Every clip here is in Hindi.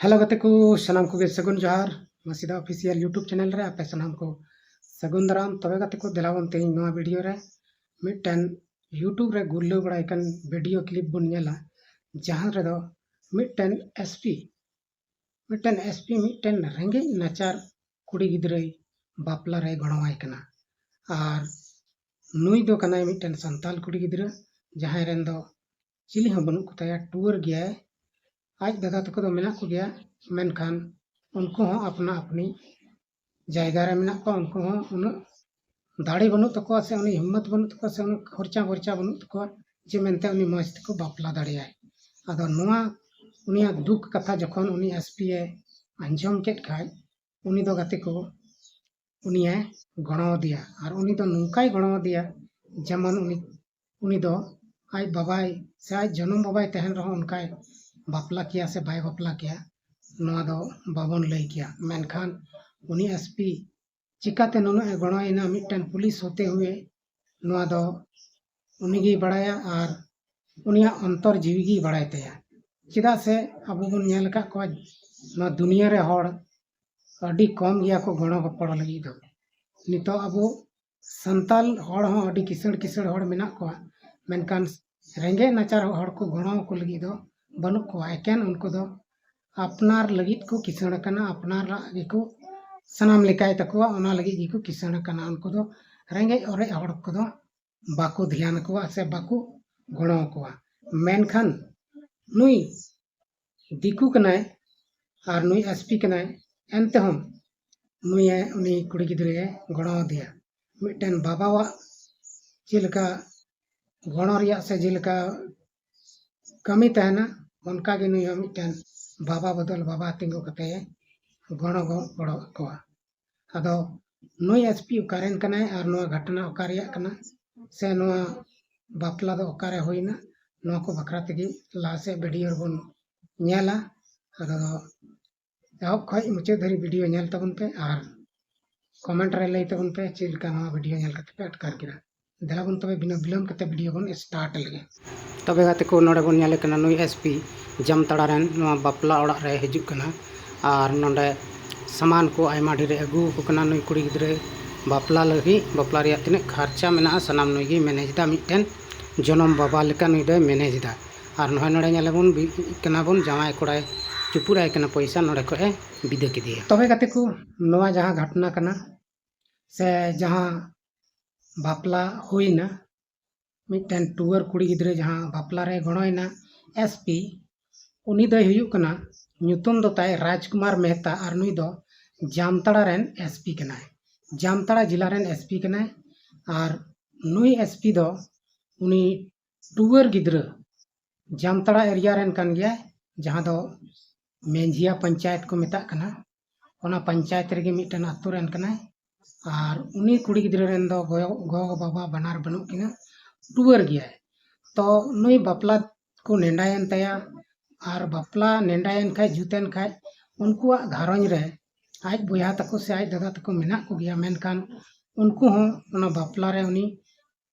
हेलो गते को सनाम को सगुन जोहार मसीदा ऑफिशियल यूट्यूब चैनल रे आपे सनाम को सगुन दाराम तबे गते को दिलावन तेहिं नवा वीडियो रे मिटन यूट्यूब रे गुल्लो बड़ा एकन वीडियो क्लिप बन नेला जहां रे दो मिटन एसपी मिटन रेंगे नाचार कुड़ी गिद्रे बापला रे गणवाय कना और नुई दो कनाय मिटन संताल कुड़ी गिद्रे जहां रेन दो चिली हं बनु कुताया टूर गया आज दादा तक मेना को गया मेनखान उनको हों अपना अपनी जायगा रे मेना को उनको हों उन दाड़ी बनू तको से उनी हिम्मत बनू तको से उन खर्चा वर्चा बनू तको जे मेनते उनी मज तको बापला दाड़ियाय आदो नुआ उनिया दुख कथा जखन उनी एसपी ए अंजम केट खाय उनी दो गाते को उनिया गणो दिया और उनी दो नुकाय गणो दिया जेमन उनी दो आज बाबाय से आज जन्म बाबाय तहन रहो उनकाय बापला किया से बाय बापला किया नवा दो बाबन लई किया मेनखान उनी एसपी चिकाते नुनु गणोयना मिटन पुलिस होते हुए नवा दो उनीगी बड़ाया और उनिया अंतर जीवी बड़ाय तया चिदा से अब बन नेल का को न दुनिया रे हड़ अडी कम गया को गणो गपड़ लगी दो नितो अब संताल हड़ हो अडी किसड़ किसड़ हड़ मेना को मेनखान रेंगे नाचार हड़ को गणो को लगी दो बनू को एकेन उनको दो अपनार लगित को किसण कना अपनार को सनाम लेकाय तको ओना लगी को किसण कना उनको दो रेंगे ओरे हड़ को दो बाको ध्यान को से बाको गणो को मेनखान नुई दिकू कनाय और नुई एसपी कनाय एनते हम नुई उनी कुड़ी गिद्रे गणो दिया मिटन बाबावा जेलका गणो रिया से जेलका कमी तहना उनका गे नुई मिटन बाबा बदल बाबा तिंगो कते गणो गो पड़ो को अदो नुई एसपी उकारेन कनाय और नुआ घटना उकारिया कना से नुआ बापला दो उकारे होइना नुआ को बकरा तेगी लासे वीडियो बन नेला अदो एहब खय मुचे धरी वीडियो नेल तबन पे और कमेंट रे लई तबन पे चिलका नुआ वीडियो नेल कते पे अटकार किरा देला बन तबे बिना बिलम कते वीडियो बन स्टार्ट लगे तबे गाते को नोडे बन नेले कना नुई एसपी जामताड़ा रेन नुआ बापला ओड़ा रे हिजुक कना और नोडे सामान को आयमा ढेरे अगू को कना नुई कुड़ी गिद्रे बापला लगी बापला रिया तिने खर्चा मेना सनाम नुई गी मैनेज दा मिटन जनम बाबा लेका नुई दे मैनेज दा और नोय नोडे नेले बन कना बन जामाय कोड़ाय चुपुराय कना पैसा नोडे को ए बिदे किदिया तबे गाते को नोआ जहां घटना कना से जहां बापला होइना मिटन टूर कुड़ी गिद्रे जहां बापला रे गणोयना एसपी उनी दो हुयुक कना ᱧᱩᱛᱩᱢ दो ताय राजकुमार मेहता और नुई दो जामताड़ा रेन एसपी कनाय जामताड़ा जिला रेन एसपी कनाय और नुई एसपी दो उनी टूर गिद्रे जामताड़ा एरिया रेन कान गया जहां दो मेंझिया पंचायत को मेता कना ओना पंचायत रे मिटन अतु रेन कनाय और उनी कुड़ी गिद्रे रेन दो गो बाबा बनार बनू किना टूर गया तो नुई बापला को नेंडायन तया और बापला नेंडायन खाय जुतेन खाय उनको घारंज रे आज बुया तको से आज दादा तको मेना को गया मेनखान उनको हों ओना बापला रे उनी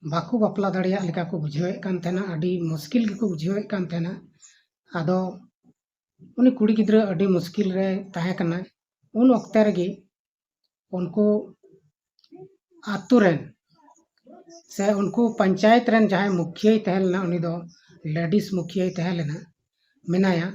बाकू बापला दाड़िया लेका को बुझावे कान थेना अडी मुश्किल के को बुझावे कान थेना आदो उनी कुड़ी गिद्रे अडी मुश्किल रे ताहे कना उन वक्ते रे उनको आतु रेन से उनको पंचायत रेन जहां मुखिया तहल ना उनी दो लेडीज मुखिया तहल ना मेनाया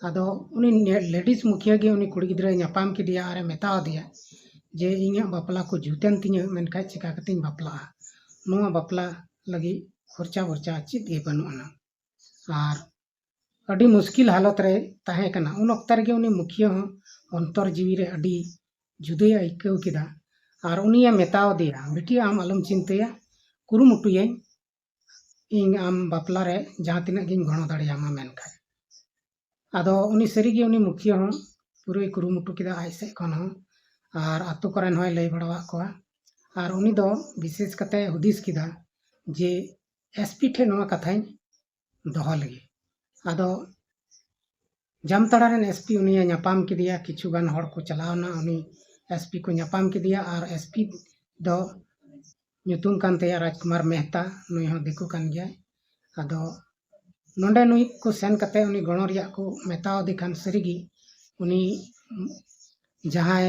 आदो उनी लेडीज मुखिया गे उनी कुड़ी गिद्रे न्यापाम किदिया आरे मेता दिया जे इኛ बापला को जुतेन तिኛ मेनखा चिका कतिन बापला नुआ बापला लगी खर्चा वर्चा चित गे बनुना और अडी मुश्किल हालत रे ताहे कना उन वक्त रे उनी मुखिया हो अंतर जीवी रे अडी जुदे आइकव किदा और उनिया मेता दिया बेटी आम अलम चिंतया कुरुमुटुये इन आम बापला रे जहां तिना गिन गणो दाड़ियामा मेनखा आदो उनी सरीगे उनी मुखिया हो पूरे कुरुमुटु किदा आइ से खन हो और आतु करन होय लई बड़वा को और उनी दो विशेष कते हुदिस किदा जे एसपी ठे नोआ कथाई दोहो लगे आदो जामताड़ा रेन एसपी उनिया न्यापाम किदिया किछु गान हड़ को चलावना उनी एसपी को न्यापाम किदिया और एसपी दो ᱧᱩᱛᱩᱢ कान तया राजकुमार मेहता नुई हो दिकू कान गया आदो नोंडे नुई को सेन कते उनी गणो रिया को मेताव दिखान सरीगी उनी जहां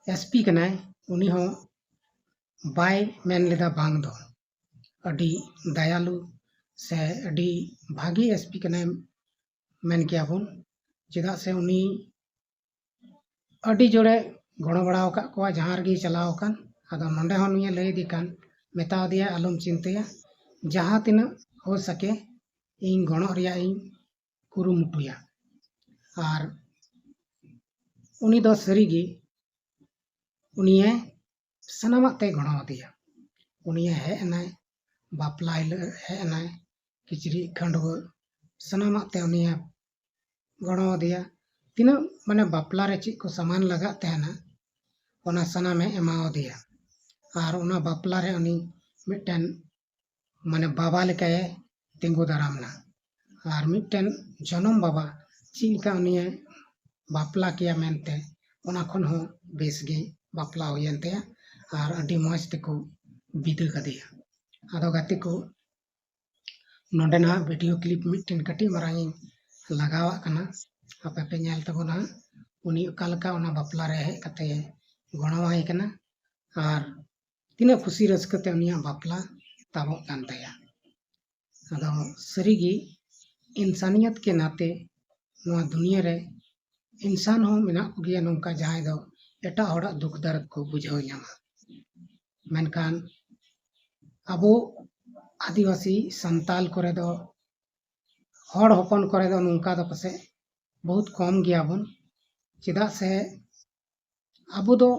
एसपी कनाय उनी हो बाय मेन लेदा बांग दो अडी दयालु से अडी भागी एसपी कनाय मेन किया बुन चेदा से उनी अडी जोड़े गणो बड़ा का को जहां रगी चलाव कान आदो नंडे हो नुए लई दी कान मेता दिया आलम चिंतया जहां तिना हो सके इन गणो रिया इन कुरुमुटुया और उनी दो सरीगी उनिये सनामक ते गणो दिया उनिये है नाय बापला है नाय किचरी खंडव सनामक ते उनिये गणो दिया तीना माने बापला रे ची को सामान लगा तेना ओना सनामे एमाओ दिया और ओना बापला रे उनी मिटन माने बाबा लेके तिंगु दारामना और मिटन जनम बाबा चिलका उनिये बापला किया मेनते ओना खन हो बेस गे बापला होयनते और अडी मौज तेको बिदा कदिया आदो गाते को नोडेना वीडियो क्लिप मिटन कटी मराई लगावा कना आपे पे नेल तबोना उनी अकालका ओना बापला रे हे कते गणवाई कना और तिना खुशी रसकते उनिया बापला ताबो कान तया आदो सरीगी इंसानियत के नाते नोआ दुनिया रे इंसान हो मेना गया नौका जहां दो एटा हड़ा दुख दर्द को बुझाव नामा मेनकान अबो आदिवासी संताल करे दो हड़ हपन करे दो नौका दो पसे बहुत कम गया बन चेदा से अबो दो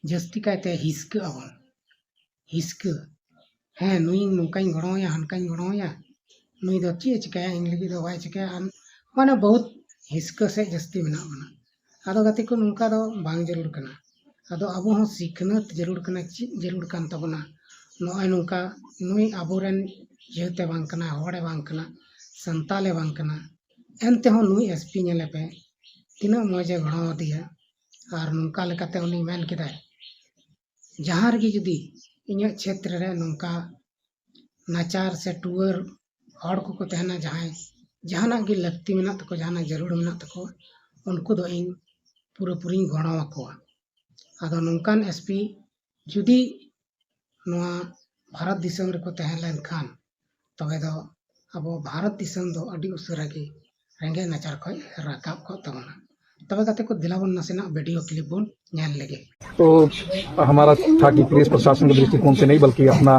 जस्ती कायते हिस्क अबन हिस्क है नुई नौकाई गणोया हनकाई गणोया नुई दो ची चिकाया इन लगी दो वाई चिकाया माने बहुत हिस्क से जस्ती मेना बना आदो गाते को नौका दो बांग जरूर कना आदो अबो हो सिखनत जरूर कना ची जरूर कान तबना नोय नौका नुई अबोरेन जेते बांग कना होड़े बांग कना संताले बांग कना एनते हो नुई एसपी नेले पे तिना मौजे गणो दिया और नौका लेकाते उनी मेन केदा जहां रगी जुदी इन्या क्षेत्र रे नौका नाचार से टूअर हड़ को तहना जहां जहाना गी लगती मेना तको जहाना जरूर मेना तको उनको दो इन पूरा पूरी गणो आकोआ आदो नौकान एसपी जुदी नोआ भारत दिसम रे को तहन लेन खान तबे दो अबो भारत दिसम दो अडी उसरा गे रेंगे नाचार खय राकाब को तबना तबे गाते को दिलावन नसेना वीडियो क्लिप बुन नेल लेगे। तो हमारा था कि पुलिस प्रशासन के दृष्टिकोण से नहीं बल्कि अपना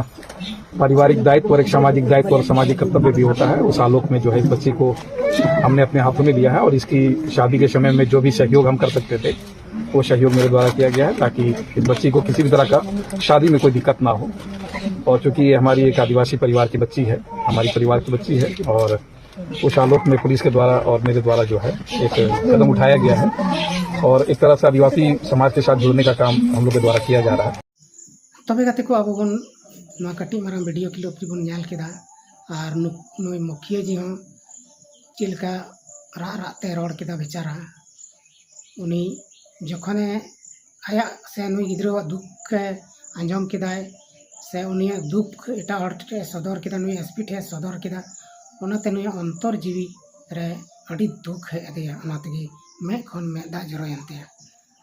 पारिवारिक दायित्व और एक सामाजिक दायित्व और सामाजिक कर्तव्य भी होता है। उस आलोक में जो है इस बच्ची को हमने अपने हाथों में लिया है और इसकी शादी के समय में जो भी सहयोग हम कर सकते थे वो सहयोग मेरे द्वारा किया गया है ताकि इस बच्ची को किसी भी तरह का शादी में कोई दिक्कत ना हो। और चूंकि ये हमारी एक आदिवासी परिवार की बच्ची है, हमारी परिवार की बच्ची है और उस आलोक में पुलिस के द्वारा और मेरे द्वारा जो है एक कदम उठाया गया है और एक तरह से आदिवासी समाज के साथ जुड़ने का काम हम लोग के द्वारा किया जा रहा है। तबे गाते को अब बन ना कटी मारा वीडियो क्लिप बन नेल केदा और नुई मुखिया जी हो चिलका रा राते रोड केदा बेचारा उनी जखने आया से नुई गिद्रो दुख के आंजम केदाय से उनी दुख एटा हड़ ठे सदर केदा नुई एसपी ठे सदर केदा ओनाते नुई अंतर जीवी रे अड़ी दुख है अदिया ओनाते में खन में दा जरोयनते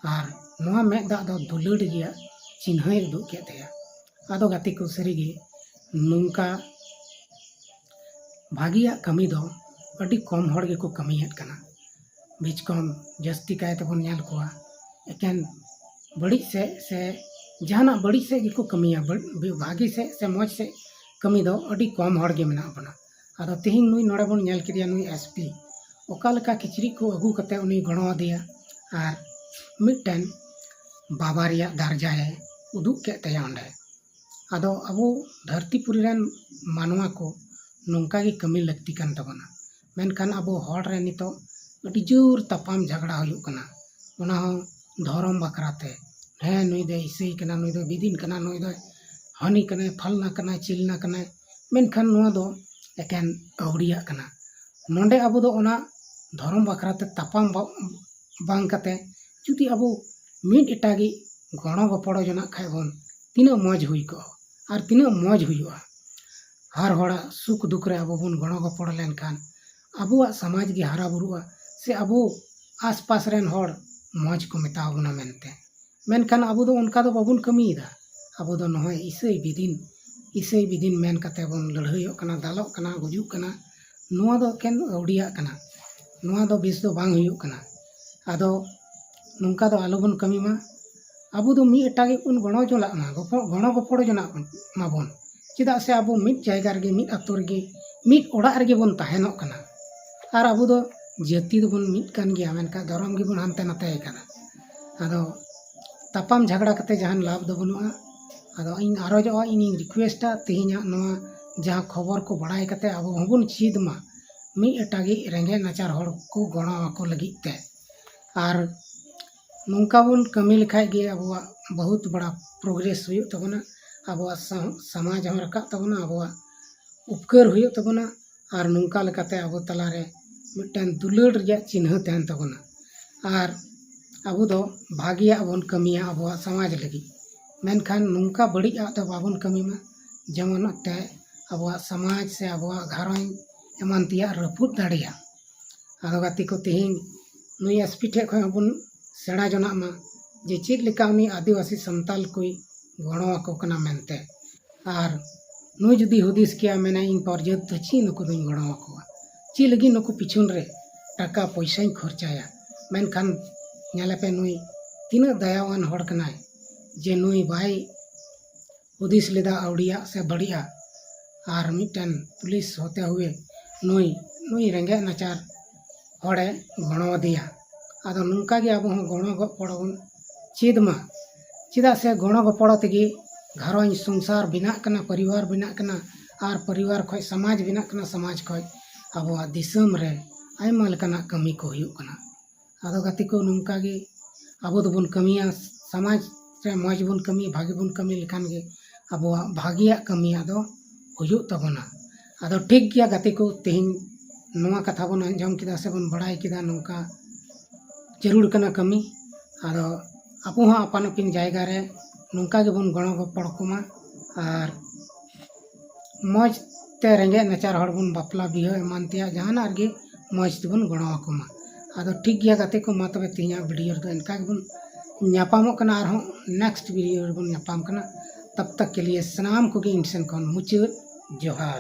और नोआ में दा दो दुलड़ गया चिन्हय दुख केते आदो गाती को सरीगी नुंका भागिया कमी दो अड़ी कम हड़ गे को कमीयत कना बीच कम जस्ती कायते बन नेल कोआ एकेन बड़ी से जहाना बड़ी से गे को कमिया भागी से मौज से कमी दो अड़ी कम हड़ गे मेना बना आदो तिहिन नुई नोड़े बन नेल किदिया नुई एसपी ओकालका किचरी को अगू कते उनी गणो दिया और मिटन बाबा रिया दर्जाए उदुक के तया ओंडे आदो अबो धरतीपुरी रेन मानवा को नौका गी कमी लगती कान तबना मेनखान अबो हड़ रे नितो अडी जोर तपाम झगड़ा हुयुक कना ओना हो धर्म बकराते है नुई दे इसे कना नुई दो बिदिन कना नुई दो हनी कना फलना कना चिलना कना मेनखान नुआ दो एकेन अवड़िया कना नोंडे अबो दो ओना धर्म बकराते तपाम बांग कते जुदी अबो मिड एटागी गणो गपड़ो जना खाय बन तीना मौज हुई को और तीना मौज हुआ हर हड़ा सुख दुख रे अबो बन गणो गपड़ लेनखान अबुआ समाज गे हारा बुरुआ से अबो आसपास रेन हॉड़ मौज को मेता बोना मेनते मेनखान अबो दो उनका दो बाबुन कमीदा अबो दो नहय इसे बिदिन मेन कते बोन लड़हयोग कना दालोग कना गुजुग कना नुआ दो केन औडिया कना नुआ दो बेस दो बांग हुयुग कना आदो नुंका दो आलो बोन कमी मा अबो दो मी एटागे उन गणो जोला मा गणो गपड़ो जना माबोन चेदा से अबो मिट जायगा रगे मिट आतो रगे मिट ओड़ा रगे बोन ताहेनोग कना आर अबो दो जाति दो बोन मिट कान गया मेनका धरम गे बोन हानते नाते कना आदो तापाम झगड़ा कते जहान लाभ दो बनुआ आदो इन आरोजो इन रिक्वेस्टा तेहिना नोआ जहां खबर को बड़ाई कते अबो हबुन चीद मा मी एटागे रेंगे नाचार हड़ को गणो को लगित ते आर नुंका बोन कमी लिखाय गे अबो बहुत बड़ा प्रोग्रेस हुयुग तबना अबो समाज हम रका तबना अबो उपकार हुयुग तबना आर नुंका लेकाते अबो तलारे मिटन दुलड़ रिया चिन्ह तहन तबना आर अबो दो भागिया बोन कमिया अबो समाज लगी मेनखान नुंका बड़ी आ तो बाबन कमी मा जेमन ते अबो समाज से अबो घरन एमान तिया रपुद दाड़िया आदो गाती को तेहिन नुई एसपी ठे खय हबुन सेड़ा जना मा जे चेद लेका उनी आदिवासी संताल कोई गणो आको कना मेनते आर नुई जुदी हुदिस किया मेना इन परजत तो ची नुको दुई गणो आको ची लगी नुको पिछुन रे टाका पैसा खर्चाया मेनखान नेलेपे नुई तीना दयावान हड़ कनाय जे नुई बाय हुदिस लेदा औडिया से बढ़िया आर मिटन पुलिस होते हुए नुई रेंगे नाचार हड़े गणो दिया आदो नुंका गे अब गणो गपड़ो चेद मा चेदा से गणो गपड़ो तेगे घरों संसार बिना कना परिवार बिना कना आर परिवार खय समाज बिना कना समाज खय अब दिसम रे आयमा लेकाना कमी को हुयुग कना आदो गाती को नुंका गे अब दोबन कमिया समाज रे मौज बोन कमी भागी बोन कमी लेखान गे अब भागिया कमिया दो हुयुग तबना आदो ठीक गया गाती को तेहिन नोआ कथा बोन अंजम किदा से बोन बड़ाई किदा नुंका जरूर कना कमी आदो आपो हाँ अपन अपन जायगा रे नुंका गे बोन गणो गपड़ कोमा आर मौज ते रेंगे नाचार हड़ बोन बापला बिहा एमान तिया जहाना गे मौज तेबोन गणो आकोमा आदो ठीक गया गाते को मा तबे तिहिना वीडियो दो इनका गे बोन न्यापामोग कना आर नेक्स्ट वीडियो रे बोन न्यापाम कना तब तक के लिए सनाम को गे इनसेन खन मुचाद जोहार।